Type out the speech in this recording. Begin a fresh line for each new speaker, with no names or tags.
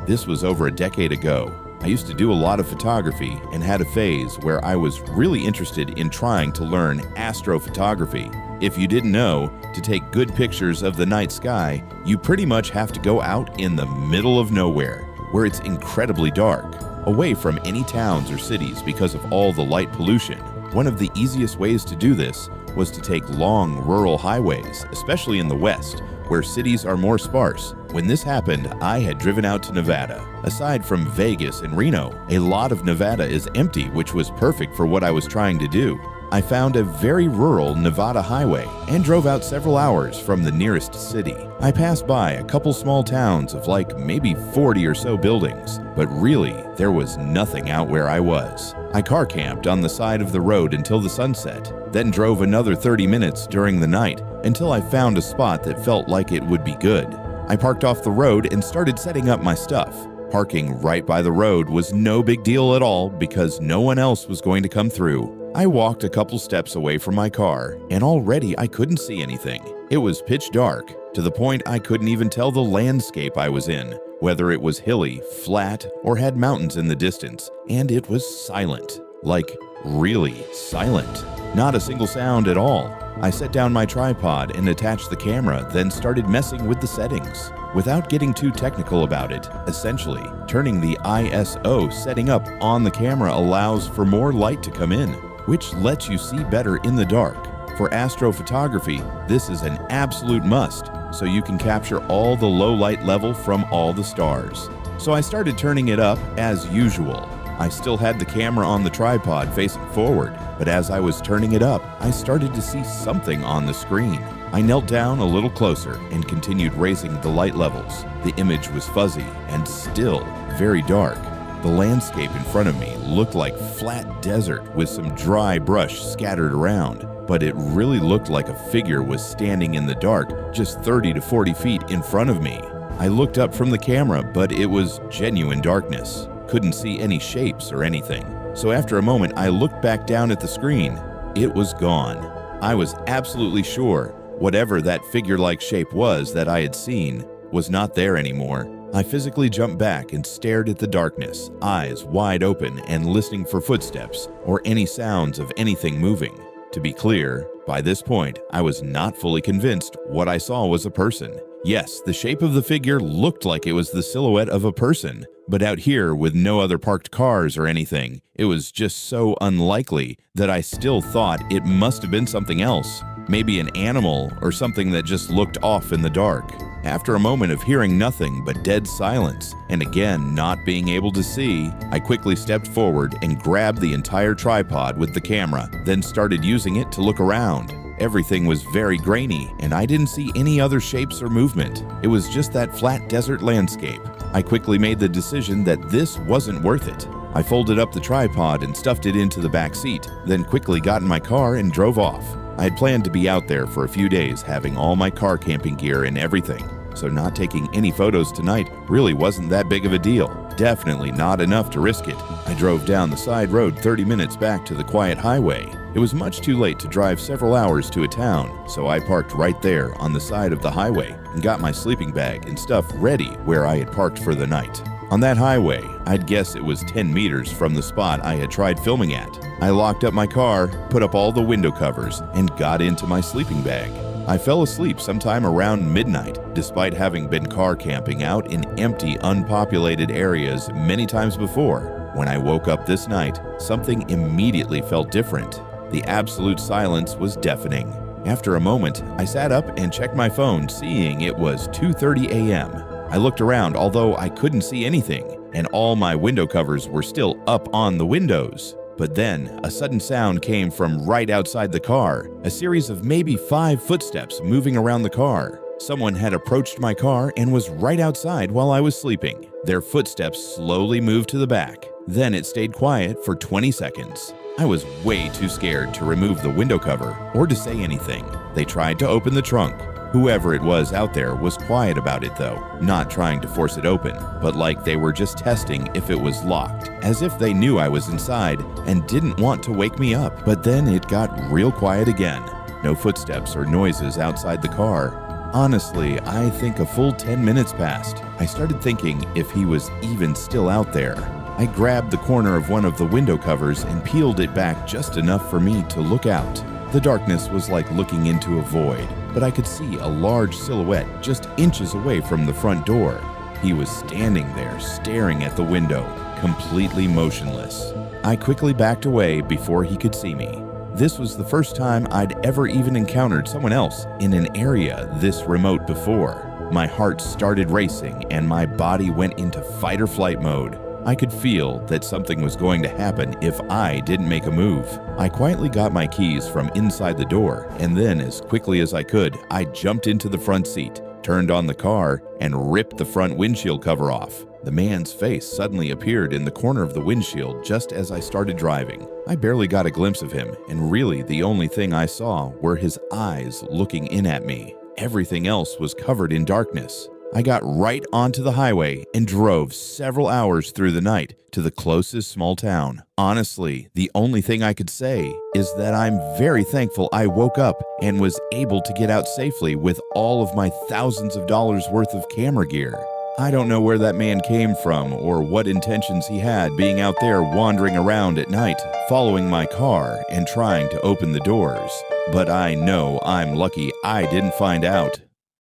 This was over a decade ago. I used to do a lot of photography and had a phase where I was really interested in trying to learn astrophotography. If you didn't know, to take good pictures of the night sky, you pretty much have to go out in the middle of nowhere, where it's incredibly dark, away from any towns or cities because of all the light pollution. One of the easiest ways to do this was to take long rural highways, especially in the West, where cities are more sparse. When this happened, I had driven out to Nevada. Aside from Vegas and Reno, a lot of Nevada is empty, which was perfect for what I was trying to do. I found a very rural Nevada highway and drove out several hours from the nearest city. I passed by a couple small towns of like maybe 40 or so buildings, but really, there was nothing out where I was. I car camped on the side of the road until the sunset, then drove another 30 minutes during the night until I found a spot that felt like it would be good. I parked off the road and started setting up my stuff. Parking right by the road was no big deal at all because no one else was going to come through. I walked a couple steps away from my car, and already I couldn't see anything. It was pitch dark, to the point I couldn't even tell the landscape I was in, whether it was hilly, flat, or had mountains in the distance, and it was silent. Like, really silent. Not a single sound at all. I set down my tripod and attached the camera, then started messing with the settings. Without getting too technical about it, essentially, turning the ISO setting up on the camera allows for more light to come in, which lets you see better in the dark. For astrophotography, this is an absolute must, so you can capture all the low light level from all the stars. So I started turning it up as usual. I still had the camera on the tripod facing forward, but as I was turning it up, I started to see something on the screen. I knelt down a little closer and continued raising the light levels. The image was fuzzy and still very dark. The landscape in front of me looked like flat desert with some dry brush scattered around, but it really looked like a figure was standing in the dark just 30 to 40 feet in front of me. I looked up from the camera, but it was genuine darkness. Couldn't see any shapes or anything. So after a moment, I looked back down at the screen. It was gone. I was absolutely sure whatever that figure-like shape was that I had seen was not there anymore. I physically jumped back and stared at the darkness, eyes wide open and listening for footsteps or any sounds of anything moving. To be clear, by this point, I was not fully convinced what I saw was a person. Yes, the shape of the figure looked like it was the silhouette of a person, but out here with no other parked cars or anything, it was just so unlikely that I still thought it must have been something else. Maybe an animal or something that just looked off in the dark. After a moment of hearing nothing but dead silence, and again not being able to see, I quickly stepped forward and grabbed the entire tripod with the camera, then started using it to look around. Everything was very grainy, and I didn't see any other shapes or movement. It was just that flat desert landscape. I quickly made the decision that this wasn't worth it. I folded up the tripod and stuffed it into the back seat, then quickly got in my car and drove off. I had planned to be out there for a few days having all my car camping gear and everything, so not taking any photos tonight really wasn't that big of a deal. Definitely not enough to risk it. I drove down the side road 30 minutes back to the quiet highway. It was much too late to drive several hours to a town, so I parked right there on the side of the highway and got my sleeping bag and stuff ready where I had parked for the night. On that highway, I'd guess it was 10 meters from the spot I had tried filming at. I locked up my car, put up all the window covers, and got into my sleeping bag. I fell asleep sometime around midnight, despite having been car camping out in empty, unpopulated areas many times before. When I woke up this night, something immediately felt different. The absolute silence was deafening. After a moment, I sat up and checked my phone, seeing it was 2:30 a.m. I looked around, although I couldn't see anything, and all my window covers were still up on the windows. But then, a sudden sound came from right outside the car, a series of maybe 5 footsteps moving around the car. Someone had approached my car and was right outside while I was sleeping. Their footsteps slowly moved to the back. Then it stayed quiet for 20 seconds. I was way too scared to remove the window cover or to say anything. They tried to open the trunk. Whoever it was out there was quiet about it though, not trying to force it open, but like they were just testing if it was locked, as if they knew I was inside and didn't want to wake me up. But then it got real quiet again. No footsteps or noises outside the car. Honestly, I think a full 10 minutes passed. I started thinking if he was even still out there. I grabbed the corner of one of the window covers and peeled it back just enough for me to look out. The darkness was like looking into a void, but I could see a large silhouette just inches away from the front door. He was standing there staring at the window, completely motionless. I quickly backed away before he could see me. This was the first time I'd ever even encountered someone else in an area this remote before. My heart started racing and my body went into fight or flight mode. I could feel that something was going to happen if I didn't make a move. I quietly got my keys from inside the door, and then as quickly as I could, I jumped into the front seat, turned on the car, and ripped the front windshield cover off. The man's face suddenly appeared in the corner of the windshield just as I started driving. I barely got a glimpse of him, and really the only thing I saw were his eyes looking in at me. Everything else was covered in darkness. I got right onto the highway and drove several hours through the night to the closest small town. Honestly, the only thing I could say is that I'm very thankful I woke up and was able to get out safely with all of my thousands of dollars worth of camera gear. I don't know where that man came from or what intentions he had being out there wandering around at night, following my car and trying to open the doors. But I know I'm lucky I didn't find out.